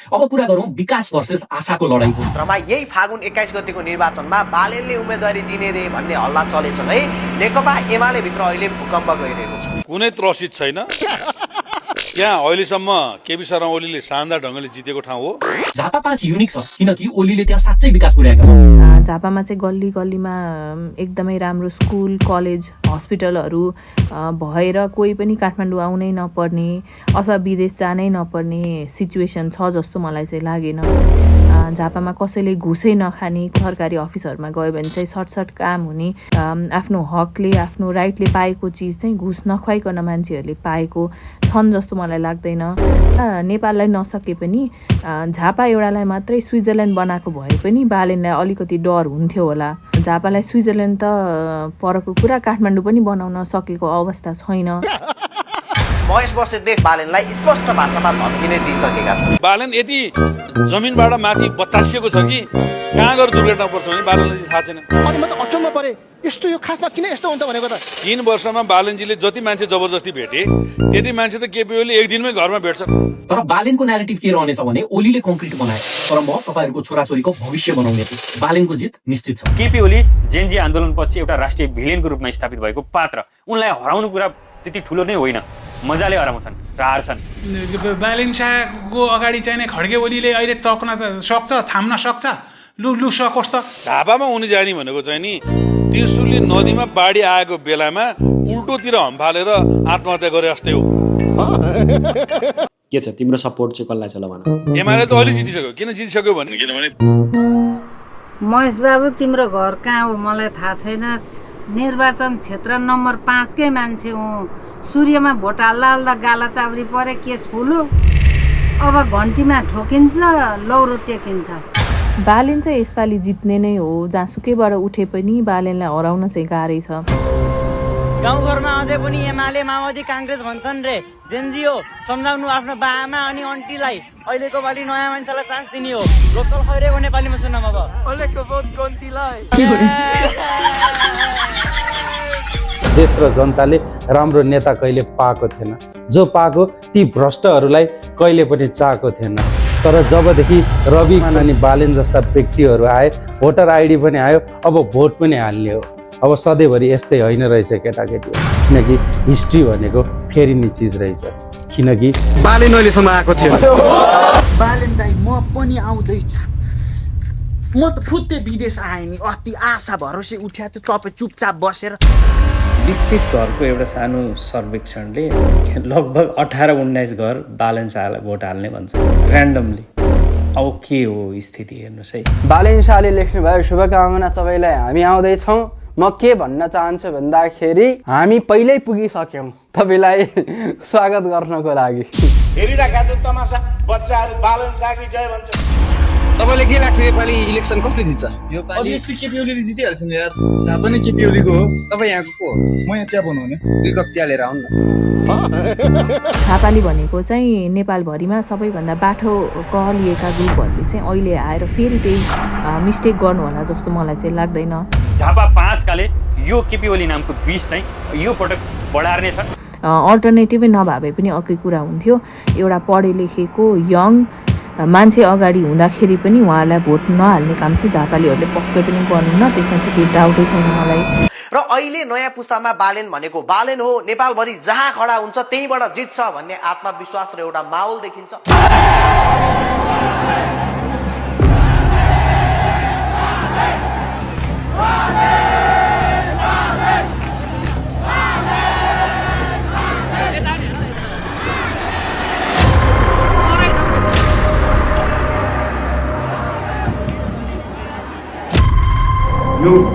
अब कुरा गरौँ विकास भर्सेस आशाको लडाईँको। रमा यही फागुन 21 गतिको निर्वाचनमा बालेनले उम्मेदवारी दिने रे भन्ने हल्ला चलेसँगै नेकपा एमाले भित्र अहिले भूकम्प गइरहेको छ। कुनै त्रसित छैन। यहाँ अहिलेसम्म केपी शर्मा ओलीले शानदार ढङ्गले जितेको ठाउँ हो। झापा 5 युनिक छ किनकि ओलीले त्यहाँ साँच्चै विकास पुर्याएका छन्। झापामा चाहिँ गल्ली गल्लीमा एकदमै राम्रो स्कुल कलेज हस्पिटलहरू भएर कोही पनि काठमाडौँ आउनै नपर्ने अथवा विदेश जानै नपर्ने सिचुएसन छ जस्तो मलाई चाहिँ लागेन। झापामा कसैले घुसै नखाने सरकारी अफिसहरूमा गयो भने चाहिँ सर्टसर्ट काम हुने, आफ्नो हकले आफ्नो राइटले पाएको चिज चाहिँ घुस नखुवाइकन मान्छेहरूले पाएको छन् जस्तो मलाई लाग्दैन। नेपाललाई नसके पनि झापा एउटालाई मात्रै स्विजरल्यान्ड बनाएको भए पनि बालेनलाई अलिकति डर हुन्थ्यो होला। झापालाई स्विजरल्यान्ड त परको कुरा, काठमाडौँ पनि बनाउन सकेको अवस्था छैन। महेश बस्नेतले बालेनलाई स्पष्ट भाषामा धम्की नै दिइसकेका छन्। बालेन यति जमिनबाट माथि बतासिएको छ कि कहाँ गएर दुर्घटना पर्छ भने बालेनलाई थाहा छैन। अनि म त अचम्म परे, यस्तो यो खासमा किन यस्तो हुन्छ भनेको त। 3 वर्षमा बालेनजीले जति मान्छे जबरजस्ती भेटे त्यति मान्छे त केपी ओली एक दिनमै घरमा भेट्छन्। तर बालेनको न्यारेटिभ के रहनेछ भने ओलीले कङ्क्रिट बनाए तर म तपाईहरुको छोराछोरीको भविष्य बनाउने थिएँ। बालेनको जित निश्चित छ। केपी ओली जेनजी आन्दोलनपछि एउटा राष्ट्रिय भिलेनको रूपमा स्थापित भएको पात्र, उनलाई हराउनु कुरा त्यति ठुलो नै होइन, मजाले हराउँछन् र हार्छन्। बालेन शाहको अगाडि चाहिँ खड्गे ओलीले अहिले तक्न सक्छ, थाम्न सक्छ, लु सकोस् त। झापामा उनी जाने भनेको चाहिँ नि त्रिशुली नदीमा बाढी आएको बेलामा उल्टोतिर हम्फालेर आत्महत्या गरे जस्तै हो। के छ तिम्रो सपोर्ट चाहिँ कसलाई छ ल भन। एमाले त अलि जितिसक्यो। किन जितिसक्यो भने किनभने महेश बाबु तिम्रो घर कहाँ हो मलाई थाहा छैन। निर्वाचन क्षेत्र नम्बर 5 कै मान्छे हुँ। सूर्यमा भोट हाल्दा हाल्दा गाला चाब्री परे केस फुल्यो, अब घन्टीमा ठोकिन्छ, लौरो टेकिन्छ। बालेन चाहिँ यसपालि जित्ने नै हो। जहाँसुकैबाट उठे पनि बालेनलाई हराउन चाहिँ गाह्रै छ। गाउँघरमा अझै पनि एमाले माओवादी काङ्ग्रेस भन्छन् रे। जेनजी हो सम्झाउनु आफ्नो बाआमा अनि अन्टीलाई। अहिलेको पालि नयाँ मान्छेलाई चान्स दिने हो। लोकल खैरेको नेपालीमा सुन्नु अब अहिलेको भोट कन्तीलाई। देश र जनताले राम्रो नेता कहिले पाएको थिएन। जो पाएको ती भ्रष्टहरूलाई कहिले पनि चाहेको थिएन। तर जबदेखि रवि अनि बालेन जस्ता व्यक्तिहरू आए, भोटर आइडी पनि आयो, अब भोट पनि हाल्ने हो। अब सधैँभरि यस्तै होइन रहेछ केटाकेटी, किनकि हिस्ट्री भनेको फेरिने चिज रहेछ। किनकि बालेन अहिलेसम्म आएको थिएन। बालेन दाइ म पनि आउँदैछु। म त फुत्ते विदेश आएँ नि, अति आशा भरोसे उठ्या थियो, तपाईँ चुपचाप बसेर। 20-30 घरको एउटा सानो सर्वेक्षणले लगभग 18-19 घर बालेन शाहलाई भोट हाल्ने भन्छ ऱ्यान्डमली। अब के हो स्थिति हेर्नुहोस् है। बालेन शाहले लेख्नु भयो शुभकामना सबैलाई, हामी आउँदैछौँ। म के भन्न चाहन्छु भन्दाखेरि हामी पहिल्यै पुगिसक्यौँ तपाईँलाई स्वागत गर्नको लागि। हेरिराखेको छु तमासा, बच्चाहरू बालेन शाहकी जय भन्छ। तपाईलाई के लाग्छ योपालि इलेक्सन कसले जित्छ? अभियसली केपी ओलीले जितिहाल्छ नि यार। जहाँ पनि केपी ओलीको हो। तपाईँ यहाँको को हो? म यहाँ चिया बनाउने। 2 कप चिया लिएर आउनु न। झापाली भनेको चाहिँ नेपालभरिमा सबैभन्दा बाठो कहलिएका ग्रुपहरूले चाहिँ अहिले आएर फेरि त्यही मिस्टेक गर्नु होला जस्तो मलाई चाहिँ लाग्दैन। झापा 5 काले यो केपी ओली नामको बिस चाहिँ यो पटक बढार्ने छ। अल्टरनेटिभै नभए पनि अर्कै कुरा हुन्थ्यो। एउटा पढे लेखेको यङ मान्छे अगाडि हुँदाखेरि पनि उहाँलाई भोट नहाल्ने काम चाहिँ झापालीहरूले पक्कै पनि गर्नुहुन्न, त्यसमा चाहिँ केही डाउटै छैन मलाई। र अहिले नयाँ पुस्तामा बालेन भनेको बालेन हो। नेपालभरि जहाँ खडा हुन्छ त्यहीबाट जित्छ भन्ने आत्मविश्वास र एउटा माहौल देखिन्छ।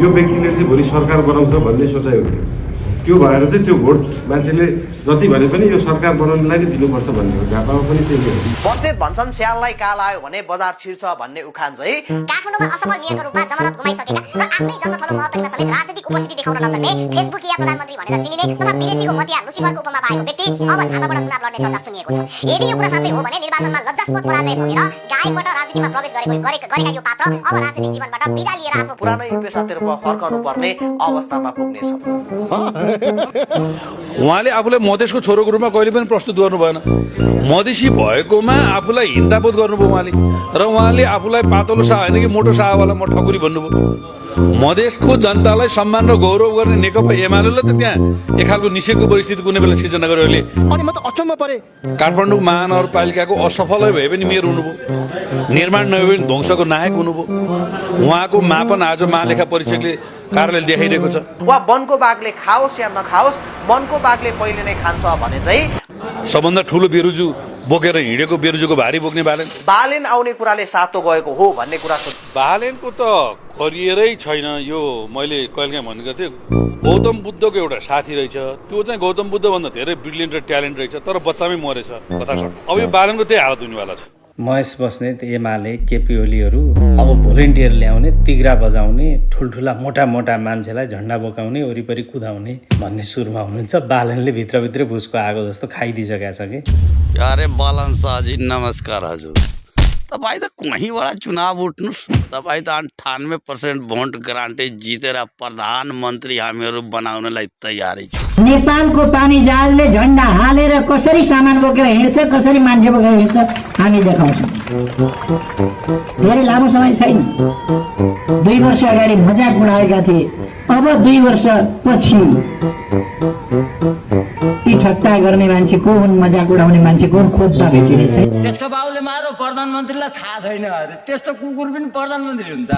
यो व्यक्तिले चाहिँ भोलि सरकार बनाउँछ भन्ने सोचाइ हुन्थ्यो। त्यो भएर चाहिँ त्यो भोट मान्छेले जति भने पनि यो सरकार बनाउनलाई नै दिनुपर्छ भन्ने हो। झापामा पनि त्यही हो। बस्नेत भन्छन् स्याललाई काल आयो भने बजार छिर्छ भन्ने उखान चाहिँ काठमाडौँमा असफल मेयरको रूपमा जमानत गुमाइसकेका र आफ्नै जन्मथलो महत्त्वमा समेत राजनीतिक उपस्थिति देखाउन नसक्ने, फेसबुकिया प्रधानमन्त्री भनेर चिनिने तथा विदेशीको मतिया लुसिफरको उपमा पाएको व्यक्ति अब झापाबाट चुनाव लड्ने चर्चा सुनिएको छ। यदि यो कुरा साँच्चै हो भने निर्वाचनमा लज्जास्पद पराजय भोगेर गायकबाट राजनीतिमा प्रवेश गरेका यो पात्र अब राजनीतिक जीवनबाट बिदा लिएर आफ्नो पुरानै पेसातर्फ फर्कनु पर्ने अवस्थामा पुग्नेछ। उहाँले आफूलाई मधेसको छोरोको रूपमा कहिले पनि प्रस्तुत गर्नु भएन। मधेसी भएकोमा आफूलाई हिन्दाबोध गर्नुभयो उहाँले, र उहाँले आफूलाई पातलो शाह होइन कि मोटो शाहवाला म ठकुरी भन्नुभयो। मधेसको जनतालाई सम्मान र गौरव गर्ने नेकपा एमालेले त त्यहाँ एक खालको निषेधको परिस्थिति कुनै बेला सिर्जना गर्यो अहिले। अनि म त अचम्म परे। काठमाडौँ महानगरपालिकाको असफलै भए पनि मेयर हुनुभयो, निर्माण नभए पनि ध्वंसको नायक हुनुभयो। उहाँको मापन आज महालेखा परीक्षकले कार्यालयले देखाइरहेको छ। वा वनको बाघले खाओस् या नखाओस्, मनको बाघले पहिले नै खान्छ भने चाहिँ सबभन्दा ठुलो बेरुजु बोकेर हिँडेको बेरुजुको भारी बोक्ने बालेन आउने कुराले सातो गएको हो भन्ने कुरा छ। बालेनको त करियरै छैन। यो मैले कहिलेकाहीँ भनेको थिएँ, गौतम बुद्धको एउटा साथी रहेछ, त्यो चाहिँ गौतम बुद्धभन्दा धेरै ब्रिलियन्ट र ट्यालेन्ट रहेछ, तर बच्चामै मरेछ कथा छ। अब यो बालेनको त्यही हालत हुनेवाला छ। महेश बस्नेत, एमाले, केपी ओलीहरू अब भोलिन्टियर ल्याउने, तिग्रा बजाउने, ठुल्ठुला मोटा मोटा मान्छेलाई झन्डा बोकाउने, वरिपरि कुदाउने भन्ने सुरुमा हुनुहुन्छ। बालनले भित्रभित्रै भुसको आगो जस्तो खाइदिइसकेको छ कि। अरे बालन शाहजी नमस्कार हजुर। तपाईँ त कहीँबाट चुनाव उठ्नुहोस्, तपाईँ त 98% भोट ग्रान्टेड जितेर प्रधानमन्त्री हामीहरू बनाउनलाई तयारै छ। नेपालको पानी जहाजले झन्डा हालेर कसरी सामान बोकेर हिँड्छ, कसरी मान्छे बोकेर हिँड्छ हामी देखाउँछौँ। धेरै लामो समय छैन, 2 वर्ष अगाडि मजाक उडाएका थिए, अब 2 वर्ष पछि ती ठट्टा गर्ने मान्छे को हुन्, मजाक उडाउने मान्छे को हुन् खोज्दा भेटिनेछ। त्यसको बाबुले मारो प्रधानमन्त्रीलाई थाहा छैन अरे, त्यस्तो कुकुर पनि प्रधानमन्त्री हुन्छ।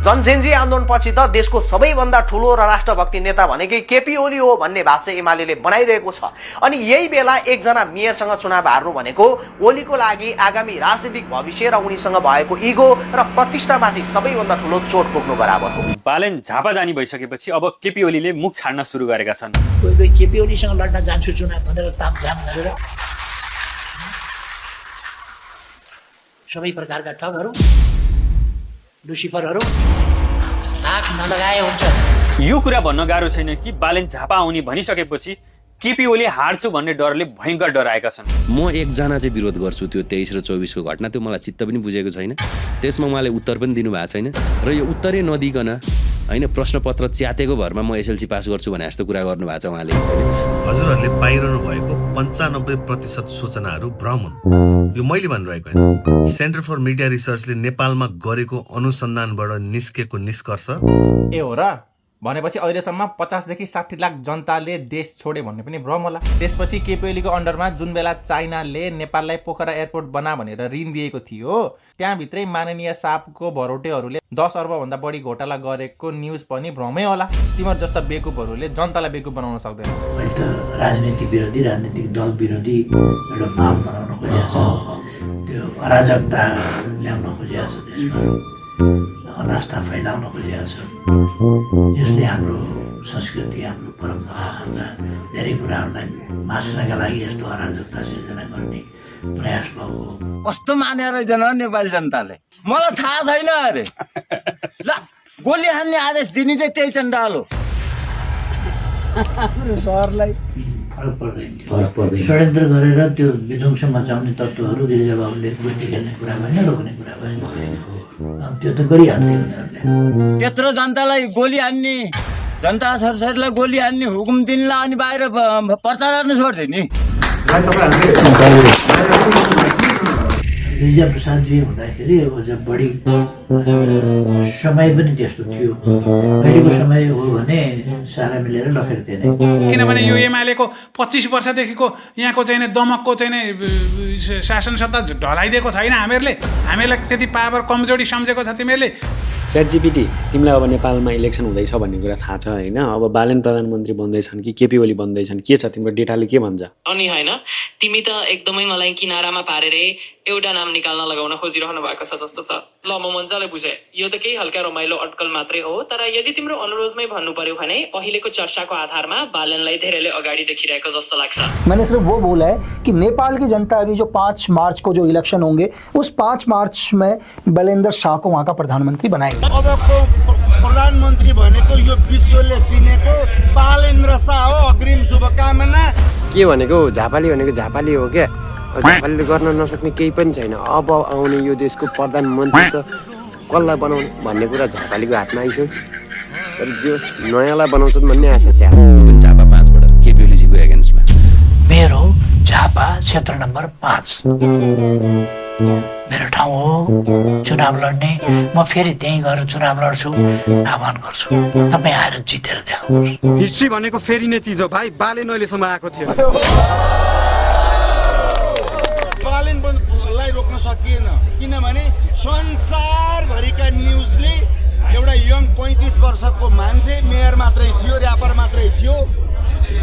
जनजेन्जी आन्दोलनपछि त देशको सबैभन्दा ठुलो र राष्ट्रभक्ति नेता भनेकै केपी ओली हो भन्ने भाष्य एमाले बनाइरहेको छ। अनि यही बेला एकजना मेयरसँग चुनाव हार्नु भनेको ओलीको लागि आगामी राजनीतिक भविष्य र उनीसँग भएको इगो र प्रतिष्ठामाथि सबैभन्दा ठुलो चोट पुग्नु बराबर हो। बालेन झापा जानी भइसकेपछि अब केपी ओलीले मुख छाड्न सुरु गरेका छन्। कोही कोही केपी ओलीसँग लड्न जान्छु चुनाव भनेर तामझाम गरेर सबै प्रकारका ठगहरू, लुसिफरहरू आँख नलगाए हुन्छ। यो कुरा भन्न गाह्रो छैन कि बालेन झापा आउने भनिसकेपछि केपी ओली हार्छु भन्ने डरले भयङ्कर डराएका छन्। म एकजना चाहिँ विरोध गर्छु, त्यो 23 र 24 को घटना, त्यो मलाई चित्त पनि बुझेको छैन। त्यसमा उहाँले उत्तर पनि दिनुभएको छैन, र यो उत्तरै नदिकन होइन प्रश्नपत्र च्यातेको भरमा म एसएलसी पास गर्छु भने जस्तो कुरा गर्नुभएको छ उहाँले। हजुरहरूले पाइरहनु भएको 95% सूचनाहरू भ्रम हुन्। यो मैले भनिरहेको होइन, सेन्टर फर मिडिया रिसर्चले नेपालमा गरेको अनुसन्धानबाट निस्केको निष्कर्ष ए हो र भनेपछि अहिलेसम्म 50 देखि 60 लाख जनताले देश छोडे भन्ने पनि भ्रम होला। त्यसपछि केपी ओलीको अन्डरमा जुन बेला चाइनाले नेपाललाई पोखरा एयरपोर्ट बना भनेर ऋण दिएको थियो, त्यहाँभित्रै माननीय साहबको भरोटेहरूले 10 अर्बभन्दा बढी घोटाला गरेको न्युज पनि भ्रमै होला। तिम्रो जस्ता बेकुफहरूले जनतालाई बेकुफ बनाउन सक्दैन। मैले त राजनीतिक विरोधी, राजनीतिक दल विरोधी एउटा भाव बनाउन खोजेको छ, त्यो अराजकता ल्याउन खोजेको छ, देशमा अनास्था फैलाउन खोजेको छ। यसले हाम्रो संस्कृति, हाम्रो परम्परा, धेरै कुराहरूलाई मास्नका लागि यस्तो अराजकता सिर्जना गर्ने प्रयास भएको। कस्तो माने रहेछ न नेपाली जनताले, मलाई थाहा छैन अरे। ल गोली हान्ने आदेश दिने चाहिँ त्यही चण्डाल हो। सहरलाई फरक पर्दैन। षड्यन्त्र गरेर त्यो विध्वंस मचाउने तत्त्वहरू गिरिजाबाबुले गोष्ठी खेल्ने कुरा भएन, रोक्ने कुरा भएन, त्यो त गरिहाल्थ्यो उनीहरूले। त्यत्रो जनतालाई गोली हान्ने, जनता सरसरीलाई गोली हान्ने हुकुम दिनलाई अनि बाहिर प्रचार गर्न छोड्थ्यो नि। गिरिजा प्रसादजी हुँदाखेरि अब बढी समय पनि त्यस्तो थियो। अहिलेको समय हो भने सारा मिलेर लखेड्थे नै। किनभने यो एमालेको 25 वर्षदेखिको यहाँको चाहिँ दमकको चाहिँ शासन सत्ता ढलाइदिएको छैन हामीहरूले। हामीलाई त्यति पावर कमजोरी सम्झेको छ तिमीहरूले। च्याटजिपिटी, तिमीलाई अब नेपालमा इलेक्सन हुँदैछ भन्ने कुरा थाहा छ होइन? अब बालेन प्रधानमन्त्री बन्दैछन् कि केपी ओली बन्दैछन्, के छ तिम्रो डेटाले के भन्छ? अनि होइन, तिमी त एकदमै मलाई किनारामा पारेर एउटा नाम निकाल्न लगाउन खोजिरहनु भएको छ जस्तो छ। ल म मजाले बुझेँ, यो त केही हल्का रमाइलो अड्कल मात्रै हो, तर यदि तिम्रो अनुरोधमै भन्नु पर्यो भने अहिलेको चर्चाको आधारमा बालेनलाई धेरैले अगाडि देखिरहेको जस्तो लाग्छ। मैंने सिर्फ वो बोला है कि नेपाल की जनता अभी जो 5 मार्च को जो इलेक्शन होंगे, उस 5 मार्च में बलेन्द्र शाह को वहाँ का प्रधानमंत्री बनाएंगे। अबको प्रधानमन्त्री भनेको यो विश्वले चिनेको बालेन्द्र शाह हो। अग्रिम शुभकामना। के भनेको झापाली भनेको झापाली हो क्या, झापाले गर्न नसक्ने केही पनि छैन। अब आउने यो देशको प्रधानमन्त्री त कसलाई बनाउने भन्ने कुरा झापालीको हातमा आइसक्यो। तर जोस् नयाँलाई बनाउँछन् भन्ने आशा छ। झापा 5 बाट केपी ओलीजीको एगेन्स्टमा मेरो झापा क्षेत्र नम्बर 5 मेरो ठाउँ हो चुनाव लड्ने। म फेरि त्यहीँ गएर चुनाव लड्छु, आह्वान गर्छु तपाईँ आएर जितेर देखाउनुहोस्। हिस्ट्री भनेको फेरिने चिज हो भाइ। बालेन अहिलेसम्म आएको थियो। बालेनलाई रोक्न सकिएन किनभने संसारभरिका न्युजले एउटा यङ 35 वर्षको मान्छे मेयर मात्रै थियो, ऱ्यापर मात्रै थियो,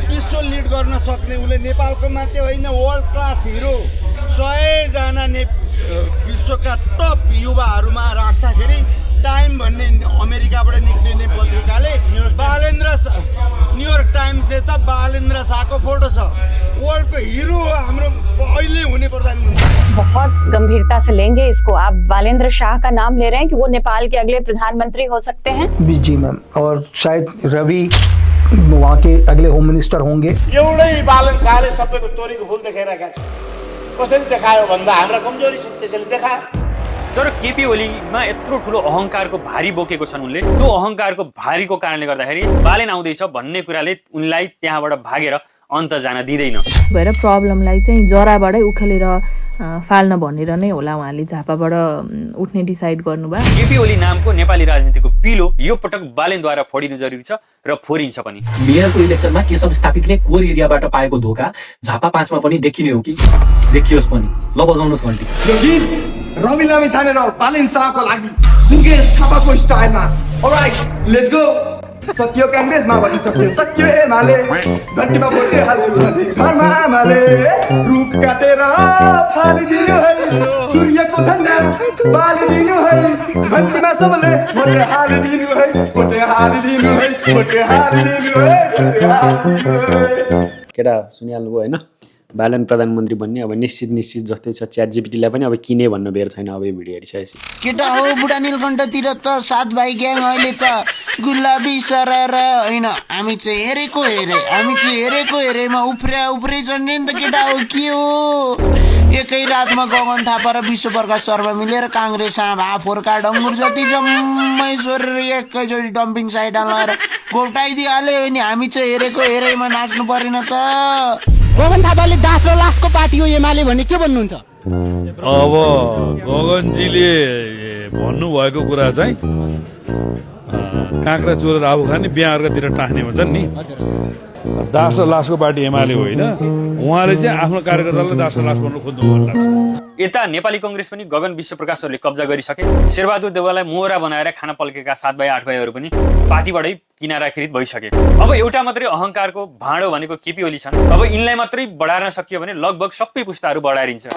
विश्व लिड गर्न सक्ने उसले नेपालको मात्रै होइन वर्ल्ड क्लास हिरो 100 जना विश्वका टप युवाहरूमा राख्दाखेरि टाइम भन्ने अमेरिकाबाट निक्लिने पत्रिकाले न्युयोर्क टाइम्सले त बालेन्द्र शाहको फोटो छ। वर्ल्डको हिरो हो हाम्रो अहिले हुने प्रधानमन्त्री। बहुत गंभीरता से लेंगे इसको। आप बालेन्द्र शाह का नाम ले रहे हैं कि वो नेपाल के अगले प्रधानमंत्री हो सकते हैं? जी मैम, और शायद रवि वहाँ के अगले होम मिनिस्टर होंगे। एउटै बालन शाहले सबैको तोरीको फुल देखाइरहेका छ। कसरी देखायो भन्दा हाम्रा कमजोरी छ त्यसैले देखायो। तर केपी ओलीमा यत्रो ठुलो अहङ्कारको भारी बोकेको छन् उनले। त्यो अहङ्कारको भारीको कारणले गर्दाखेरि बालेन आउँदैछ भन्ने कुराले उनलाई त्यहाँबाट भागेर अन्त जान दिँदैन। भएर प्रब्लमलाई चाहिँ जराबाटै उखेलेर फाल्न भनेर नै होला उहाँले झापाबाट उठ्ने डिसाइड गर्नुभयो। केपी ओली नामको नेपाली राजनीतिको पिलो यो पटक बालेनद्वारा फोडिनु जरुरी छ र फोरिन्छ पनि। मेयरको इलेक्सनमा केशव स्थापितले कोर एरियाबाट पाएको धोका झापा 5 मा पनि देखिने हो कि देखियोस् पनि। ल बजाउनुहोस् घन्टी। रवि लामी छानेर बालेन शाहको लागि दुर्गेश थापाको स्टाइलमा। All right let's go. सकियो काङ्ग्रेसमा भन्न सक्यो, सकियो एमाले घन्टीमा भोटे हाल्छु घरमा आमाले रुख काटेर फालिदिनु है सूर्यको झन्डा बालिदिनु है घन्टीमा सबले भोटे हालिदिनु है भोटे हालिदिनु है भोटे हालिदिनु है। केटा सुनिहाल्नुभयो होइन? बालेन प्रधानमन्त्री भन्ने अब निश्चित जस्तै छ। च्याट जिपिटीलाई पनि अब किने भन्न बेर छैन अब यो भिडियो हेरिसकेपछि। केटा हो बुढा नीलकण्ठतिर त 7 भाइ ग्याङ अहिले त गुलाबी सरार होइन। हामी चाहिँ हेरेको हेरेमा उफ्रै चढ्ने नि त केटा हो। के हो एकै रातमा गगन थापा र विश्व प्रकाश शर्मा मिलेर काङ्ग्रेस फोर्का डङ्गुर जति जम्मै सोरेर एकैचोटि डम्पिङ साइडमा लगाएर गोटाइदिइहाल्यो नि। हामी चाहिँ हेरेमा नाच्नु परेन त। गगन थापाले दास र लासको पार्टी हो एमाले भन्ने के भन्नुहुन्छ? अब गगनजीले भन्नुभएको कुरा चाहिँ काँक्रा चोरेर आफू खाने बिहा अर्कातिर टाँस्ने भन्छन् नि। दास र लासको पार्टी एमाले होइन। उहाँले चाहिँ आफ्नो कार्यकर्तालाई दास र लास बन्न खोज्नु मन लाग्छ। यता नेपाली कांग्रेस पनि गगन विश्व प्रकाशहरूले कब्जा गरिसके। शेरबहादुर देउवालाई मोहरा बनाएर खाना पल्केका 7 भाइ 8 भाइहरू पनि पार्टीबाटै किनाराकृत भइसके। अब एउटा मात्रै अहङ्कारको भाँडो भनेको केपी ओली छन्। अब यिनलाई मात्रै बढार्न सकियो भने लगभग सबै पुस्ताहरू बढारिन्छ।